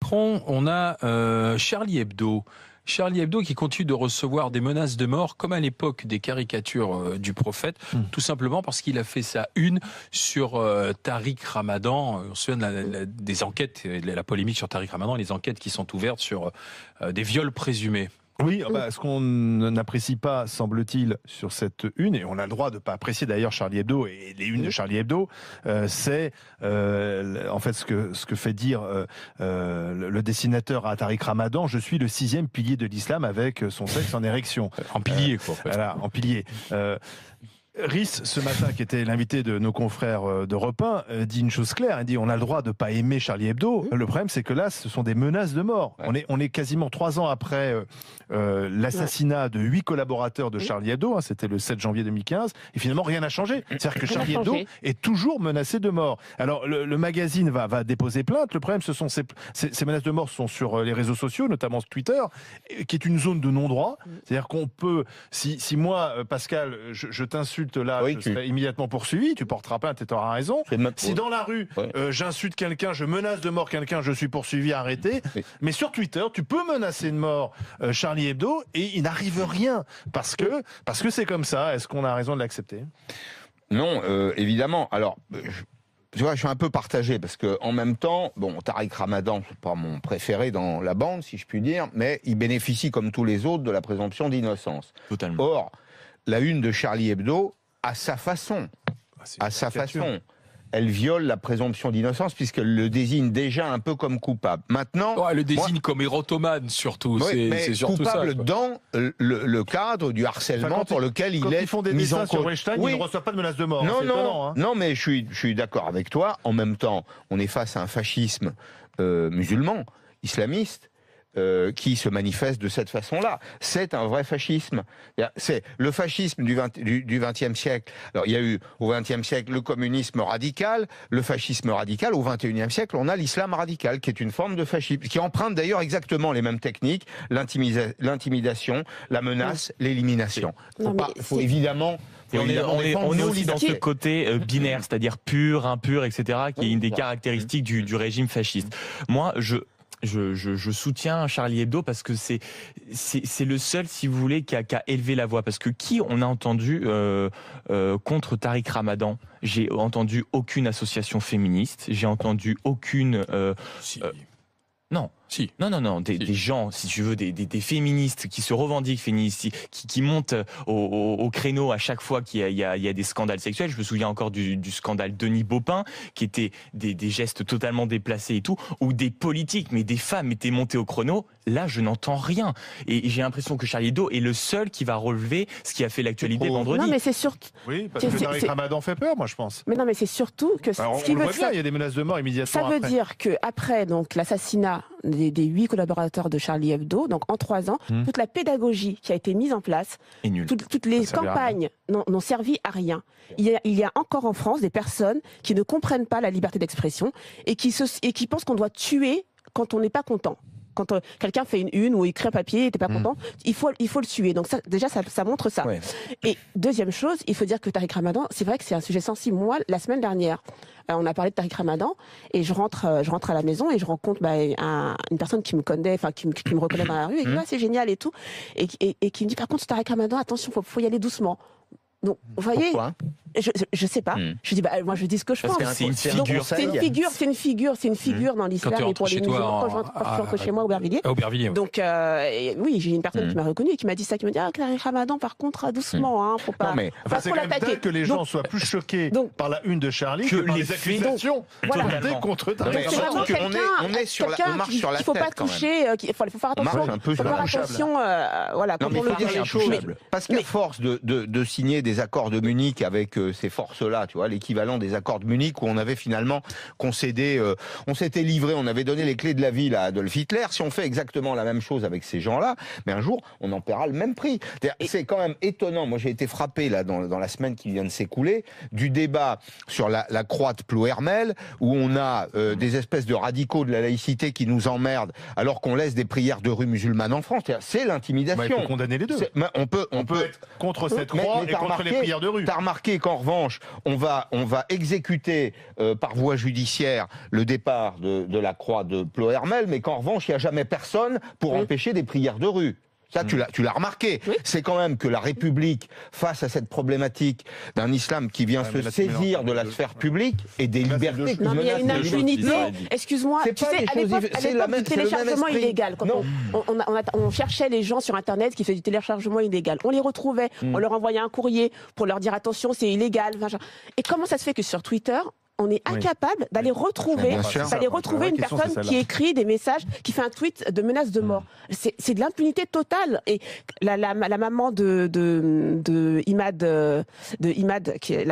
Macron, on a Charlie Hebdo. Charlie Hebdo qui continue de recevoir des menaces de mort, comme à l'époque des caricatures du prophète, tout simplement parce qu'il a fait sa une sur Tariq Ramadan. On se souvient des enquêtes, la polémique sur Tariq Ramadan, les enquêtes qui sont ouvertes sur des viols présumés. Oui, ce qu'on n'apprécie pas, semble-t-il, sur cette une, et on a le droit de ne pas apprécier d'ailleurs Charlie Hebdo et les unes de Charlie Hebdo, c'est en fait ce que fait dire le dessinateur à Tariq Ramadan: je suis le 6e pilier de l'islam, avec son sexe en érection. En pilier, quoi. En fait. Voilà, en pilier. Riss, ce matin, qui était l'invité de nos confrères d'Europe 1, dit une chose claire. Il dit: on a le droit de pas aimer Charlie Hebdo. Le problème, c'est que là, ce sont des menaces de mort. Ouais. On est quasiment 3 ans après l'assassinat de 8 collaborateurs de Charlie Hebdo. C'était le 7 janvier 2015. Et finalement, rien n'a changé. C'est-à-dire que Charlie Hebdo est toujours menacé de mort. Alors, le magazine va déposer plainte. Le problème, ce sont ces menaces de mort sont sur les réseaux sociaux, notamment Twitter, qui est une zone de non-droit. C'est-à-dire qu'on peut, si moi, Pascal, je t'insulte là, oui, je serai immédiatement poursuivi, tu porteras plainte et tu auras raison. Si dans la rue, j'insulte quelqu'un, je menace de mort quelqu'un, je suis poursuivi, arrêté. Oui. Mais sur Twitter, tu peux menacer de mort Charlie Hebdo et il n'arrive rien. Parce que c'est comme ça. Est-ce qu'on a raison de l'accepter ? Non, évidemment. Alors, tu vois, je suis un peu partagé parce que en même temps, bon, Tariq Ramadan, c'est pas mon préféré dans la bande, si je puis dire, mais il bénéficie, comme tous les autres, de la présomption d'innocence. Totalement. Or, la une de Charlie Hebdo, à sa façon, elle viole la présomption d'innocence puisqu'elle le désigne déjà un peu comme coupable. Maintenant, elle le désigne comme érotomane surtout. Oui, c'est surtout coupable ça, dans le cadre du harcèlement pour lequel il est ils font des mis en cause. Sur Weinstein, ils ne reçoivent pas de menaces de mort. Non, mais je suis d'accord avec toi. En même temps, on est face à un fascisme musulman, islamiste, qui se manifeste de cette façon-là. C'est un vrai fascisme. C'est le fascisme du XXe siècle. Alors, il y a eu au XXe siècle le communisme radical, le fascisme radical. Au XXIe siècle, on a l'islam radical, qui est une forme de fascisme, qui emprunte d'ailleurs exactement les mêmes techniques: l'intimidation, la menace, l'élimination. Faut évidemment... Et on est aussi dans ce côté binaire, c'est-à-dire pur, impur, etc., qui est une des caractéristiques du régime fasciste. Moi, je soutiens Charlie Hebdo parce que c'est le seul, si vous voulez, qui a élevé la voix. Parce que qui on a entendu contre Tariq Ramadan? J'ai entendu aucune association féministe, j'ai entendu aucune... Non. Si. Non. Des gens, si tu veux, des féministes qui se revendiquent féministes, qui montent au créneau à chaque fois qu'il y a des scandales sexuels. Je me souviens encore du scandale Denis Baupin, qui était des gestes totalement déplacés et tout, ou des politiques, mais des femmes étaient montées au chrono. Là, je n'entends rien. Et j'ai l'impression que Charlie Hebdo est le seul qui va relever ce qui a fait l'actualité vendredi. Non, mais c'est surtout... Oui, parce que Tariq Ramadan fait peur, moi, je pense. Mais non, mais c'est surtout que... Alors, on le voit bien, il y a des menaces de mort immédiatement après. Ça veut dire qu'après l'assassinat des 8 collaborateurs de Charlie Hebdo, donc en 3 ans, toute la pédagogie qui a été mise en place, toutes les campagnes n'ont servi à rien. Il y a encore en France des personnes qui ne comprennent pas la liberté d'expression et qui pensent qu'on doit tuer quand on n'est pas content. Quand quelqu'un fait une ou écrit un papier et t'es pas content, il faut le tuer. Donc ça, déjà, ça montre ça. Ouais. Et deuxième chose, il faut dire que Tariq Ramadan, c'est vrai que c'est un sujet sensible. Moi, la semaine dernière, on a parlé de Tariq Ramadan et je rentre à la maison et je rencontre une personne qui me connaît, enfin qui me reconnaît dans la rue et qui dit c'est génial et tout, et qui me dit par contre Tariq Ramadan, attention, faut y aller doucement. Donc, vous voyez, je sais pas. Je dis moi je dis ce que je pense. C'est une figure dans l'islam et pour les musulmans. Quand je rentre chez moi au Aubervilliers. Donc oui, j'ai une personne qui m'a reconnu et qui m'a dit ça, qui me dit Tariq Ramadan par contre doucement, faut pas. C'est quand même dingue que les gens soient plus choqués par la une de Charlie que par les accusations contre Tariq Ramadan. On est sur la marche sur la tête. Il faut pas toucher, il faut faire attention. Il faut faire attention, voilà. Non mais il faut dire les choses. Parce qu'à force de signer des accords de Munich avec ces forces-là, tu vois, l'équivalent des accords de Munich où on avait finalement concédé, on s'était livré, on avait donné les clés de la ville à Adolf Hitler. Si on fait exactement la même chose avec ces gens-là, mais un jour, on en paiera le même prix. C'est quand même étonnant. Moi, j'ai été frappé là dans la semaine qui vient de s'écouler du débat sur la croix de Plouhermel où on a des espèces de radicaux de la laïcité qui nous emmerdent alors qu'on laisse des prières de rue musulmanes en France. C'est l'intimidation. Il faut condamner les deux. On peut être contre cette croix et contre remarqué qu'en revanche, on va exécuter par voie judiciaire le départ de la croix de Plohermel, mais qu'en revanche, il n'y a jamais personne pour empêcher des prières de rue. Ça, tu l'as remarqué. Oui. C'est quand même que la République, face à cette problématique d'un islam qui vient se saisir de la sphère publique et des libertés... Non, mais il y a une impunité. Excuse-moi, tu sais, à l'époque du téléchargement illégal, quand on cherchait les gens sur Internet qui faisaient du téléchargement illégal, on les retrouvait, on leur envoyait un courrier pour leur dire attention, c'est illégal. Et comment ça se fait que sur Twitter, on est incapable d'aller retrouver une personne qui écrit des messages, qui fait un tweet de menace de mort. C'est de l'impunité totale. Et la maman de Imad, qui est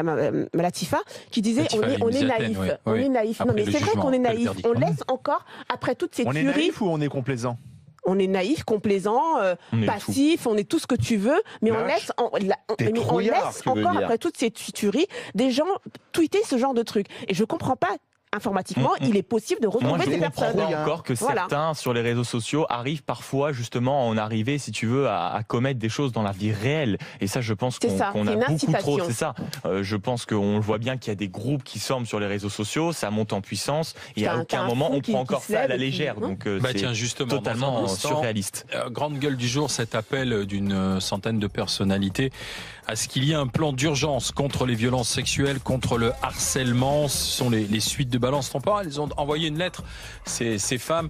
Latifa, qui disait on est naïf. On est naïf. Non, mais c'est vrai qu'on est naïf. On laisse encore, après toutes ces tueries... On est naïf ou on est complaisant ? On est naïf, complaisant, passif, on est tout ce que tu veux, mais on laisse encore, après toutes ces tueries, des gens tweeter ce genre de trucs. Et je comprends pas. Informatiquement, il est possible de retrouver ces personnes. Moi, je comprends encore que certains, sur les réseaux sociaux, arrivent parfois, justement, à en arriver, si tu veux, à commettre des choses dans la vie réelle. Et ça, je pense qu'on a beaucoup trop... C'est ça. Je pense qu'on le voit bien qu'il y a des groupes qui forment sur les réseaux sociaux, ça monte en puissance, et à aucun moment, on prend encore ça à la légère. Donc, c'est totalement surréaliste. Grande gueule du jour, cet appel d'une centaine de personnalités à ce qu'il y ait un plan d'urgence contre les violences sexuelles, contre le harcèlement. Ce sont les suites de Balance ton port. Elles ont envoyé une lettre, ces femmes,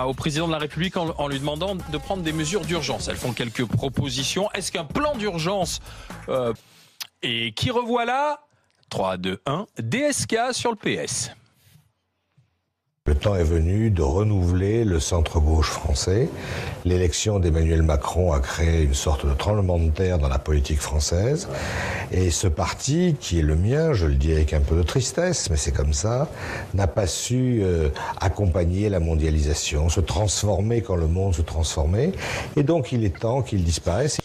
au président de la République en lui demandant de prendre des mesures d'urgence. Elles font quelques propositions. Est-ce qu'un plan d'urgence... Et qui revoilà 3, 2, 1, DSK sur le PS. Le temps est venu de renouveler le centre-gauche français. L'élection d'Emmanuel Macron a créé une sorte de tremblement de terre dans la politique française. Et ce parti, qui est le mien, je le dis avec un peu de tristesse, mais c'est comme ça, n'a pas su accompagner la mondialisation, se transformer quand le monde se transformait. Et donc il est temps qu'il disparaisse.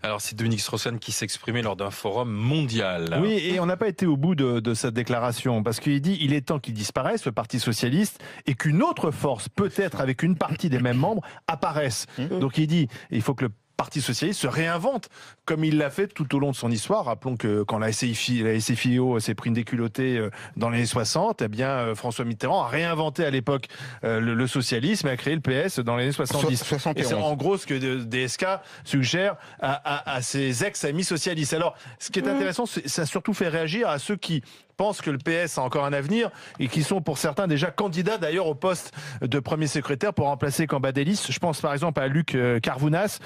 Alors c'est Dominique Strauss-Kahn qui s'exprimait lors d'un forum mondial. Oui, et on n'a pas été au bout de cette déclaration, parce qu'il dit il est temps qu'il disparaisse, le Parti socialiste, et qu'une autre force, peut-être avec une partie des mêmes membres, apparaisse. Donc il dit il faut que le Parti socialiste se réinvente, comme il l'a fait tout au long de son histoire. Rappelons que quand la SFIO s'est pris une déculottée dans les années 60, eh bien, François Mitterrand a réinventé à l'époque le socialisme et a créé le PS dans les années 70. 71. Et c'est en gros ce que DSK suggère à ses ex-amis socialistes. Alors, ce qui est intéressant, ça a surtout fait réagir à ceux qui pensent que le PS a encore un avenir et qui sont pour certains déjà candidats d'ailleurs au poste de premier secrétaire pour remplacer Cambadélis. Je pense par exemple à Luc Carvounas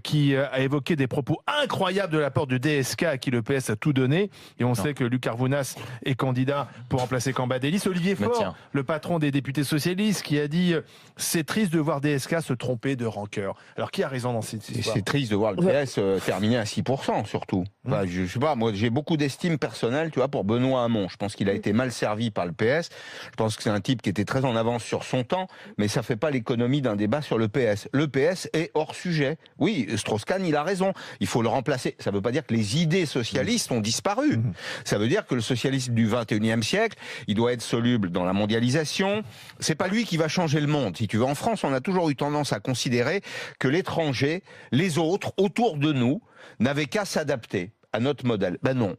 qui a évoqué des propos incroyables de la part du DSK à qui le PS a tout donné. Et on sait que Luc Carvounas est candidat pour remplacer Cambadélis. Olivier Faure, le patron des députés socialistes, qui a dit « C'est triste de voir DSK se tromper de rancœur ». Alors qui a raison dans cette histoire ? C'est triste de voir le PS terminer à 6% surtout. Enfin, je sais pas, moi j'ai beaucoup d'estime personnelle, tu vois, pour Benoît Hamon. Je pense qu'il a été mal servi par le PS. Je pense que c'est un type qui était très en avance sur son temps, mais ça fait pas l'économie d'un débat sur le PS. Le PS est hors sujet. Oui, Strauss-Kahn, il a raison. Il faut le remplacer. Ça veut pas dire que les idées socialistes ont disparu. Ça veut dire que le socialisme du 21e siècle, il doit être soluble dans la mondialisation. C'est pas lui qui va changer le monde. Si tu veux, en France, on a toujours eu tendance à considérer que l'étranger, les autres, autour de nous, n'avaient qu'à s'adapter à notre modèle. Ben non,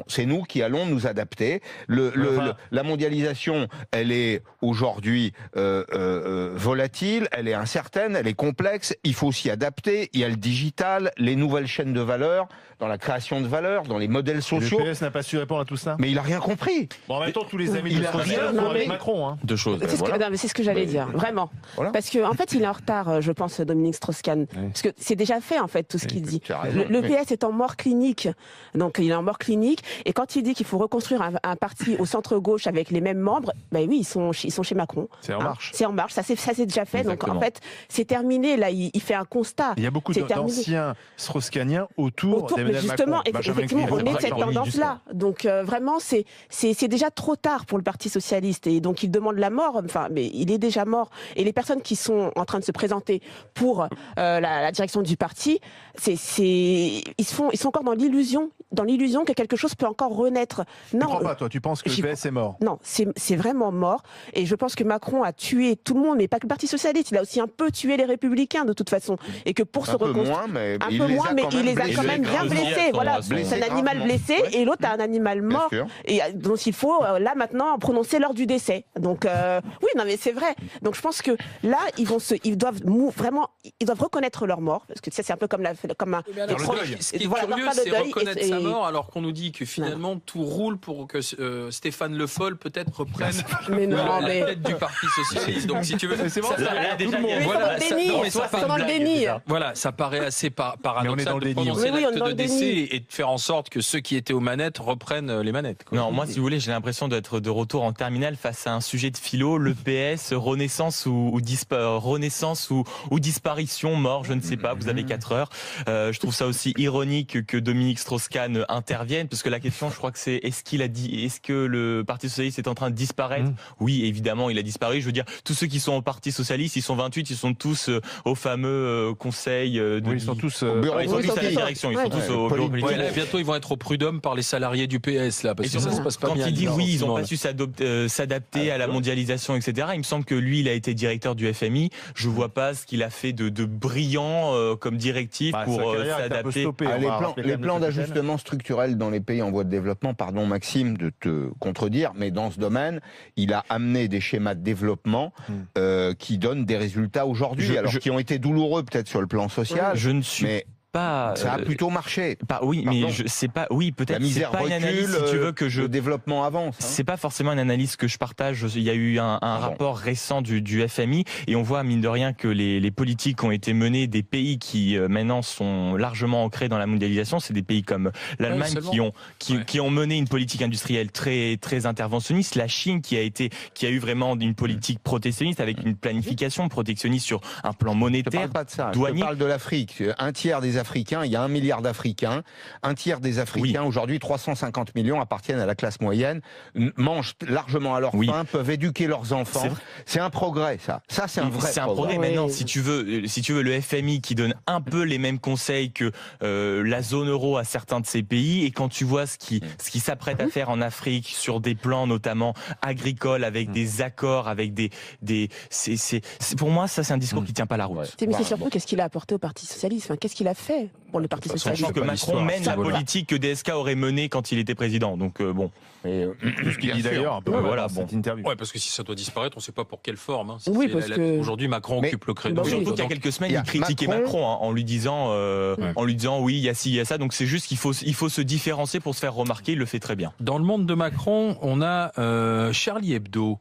c'est nous qui allons nous adapter. La mondialisation, elle est aujourd'hui volatile, elle est incertaine, elle est complexe. Il faut s'y adapter. Il y a le digital, les nouvelles chaînes de valeur, dans la création de valeur, dans les modèles sociaux. Le PS n'a pas su répondre à tout ça. Mais il a rien compris. Bon, en même temps, tous les amis de Strauss-Kahn sont avec Macron. Hein. Deux choses. C'est ce que j'allais dire, vraiment. Voilà. Parce que en fait, il est en retard, je pense, Dominique Strauss-Kahn. Parce que c'est déjà fait, en fait, tout ce qu'il dit. Le PS est en mort clinique. Donc, il est en mort clinique. Et quand il dit qu'il faut reconstruire un parti au centre-gauche avec les mêmes membres, ben oui, ils sont chez Macron. C'est en marche. C'est en marche. Ça, c'est déjà fait. Exactement. Donc, en fait, c'est terminé. Là, il fait un constat. Il y a beaucoup d'anciens Strauss-Kahniens autour justement, Macron. Effectivement, on est de cette tendance-là. Donc, vraiment, c'est déjà trop tard pour le Parti socialiste. Et donc, il demande la mort. Enfin, mais il est déjà mort. Et les personnes qui sont en train de se présenter pour la direction du parti, ils sont encore dans l'illusion l'illusion que quelque chose peut encore renaître. Non, tu crois pas, toi, tu penses que le PS est mort? Non, c'est vraiment mort. Et je pense que Macron a tué tout le monde, mais pas que le Parti Socialiste. Il a aussi un peu tué les Républicains, de toute façon. Et que pour se reconstruire. Un peu moins, mais il les a quand même bien blessés. Voilà, c'est un animal blessé et l'autre a un animal mort. Et donc il faut, là, maintenant, prononcer l'heure du décès. Donc, oui, non, mais c'est vrai. Donc je pense que là, ils doivent reconnaître leur mort. Parce que c'est un peu comme ce qui est curieux, c'est reconnaître sa mort, alors qu'on nous dit que finalement tout roule pour que Stéphane Le Foll peut-être reprenne la tête du Parti Socialiste. Donc si tu veux, ça paraît assez paradoxal de prononcer l'acte de décès et de faire en sorte que ceux qui étaient aux manettes reprennent les manettes. Non, moi, si vous voulez, j'ai l'impression d'être de retour en terminale face à un sujet de philo, le PS, renaissance ou disparition, mort, je ne sais pas, vous avez 4 heures. Je trouve ça aussi ironique que Dominique Strauss-Kahn intervienne, parce que la question, je crois que c'est est-ce que le Parti Socialiste est en train de disparaître? Oui, évidemment, il a disparu. Je veux dire, tous ceux qui sont au Parti Socialiste, ils sont 28, ils sont tous au fameux conseil ils sont tous à la direction, ils sont tous au bureau politique. Là, bientôt, ils vont être au prud'homme par les salariés du PS, là, parce que ça se passe pas bien. Quand il dit oui, ils n'ont pas su s'adapter à la mondialisation, etc. Il me semble que lui, il a été directeur du FMI. Je vois pas ce qu'il a fait de brillant comme directive pour s'adapter. Les plans d'ajustement structurel dans les pays en voie de développement, pardon Maxime de te contredire, mais dans ce domaine, il a amené des schémas de développement qui donnent des résultats aujourd'hui, qui ont été douloureux peut-être sur le plan social. Je ne suis pas. Ça a plutôt marché. Oui, mais c'est pas. Oui, peut-être. La misère c'est pas une analyse, si tu veux, que le développement avance. C'est pas forcément une analyse que je partage. Il y a eu un rapport récent du FMI et on voit mine de rien que les politiques ont été menées des pays qui maintenant sont largement ancrés dans la mondialisation. C'est des pays comme l'Allemagne qui ont mené une politique industrielle très très interventionniste. La Chine qui a eu vraiment une politique protectionniste avec une planification protectionniste sur un plan monétaire. Je parle pas de ça. Douanier. Je parle de l'Afrique. Un tiers des Africains, il y a 1 milliard d'Africains. Un tiers des Africains, aujourd'hui 350 millions, appartiennent à la classe moyenne, mangent largement à leur faim, peuvent éduquer leurs enfants. C'est un progrès, ça. Ça, c'est un vrai progrès. C'est un progrès. Maintenant, si tu veux, le FMI qui donne un peu les mêmes conseils que la zone euro à certains de ces pays, et quand tu vois ce qui s'apprête à faire en Afrique sur des plans notamment agricoles, avec des accords, avec pour moi, ça, c'est un discours qui tient pas la route. Mais c'est surtout qu'est-ce qu'il a apporté au Parti Socialiste. Enfin, qu'est-ce qu'il a fait pour le Parti Socialiste? Je pense que Macron mène la politique que DSK aurait menée quand il était président. Donc bon. Tout ce qu'il dit d'ailleurs, un peu cette interview. Ouais, parce que si ça doit disparaître, on ne sait pas pour quelle forme. Hein. Oui, parce que aujourd'hui, Macron occupe le créneau. Surtout qu'il y a quelques semaines, il critiquait Macron en lui disant oui, il y a ci, il y a ça. Donc c'est juste qu'il faut se différencier pour se faire remarquer. Il le fait très bien. Dans le monde de Macron, on a Charlie Hebdo.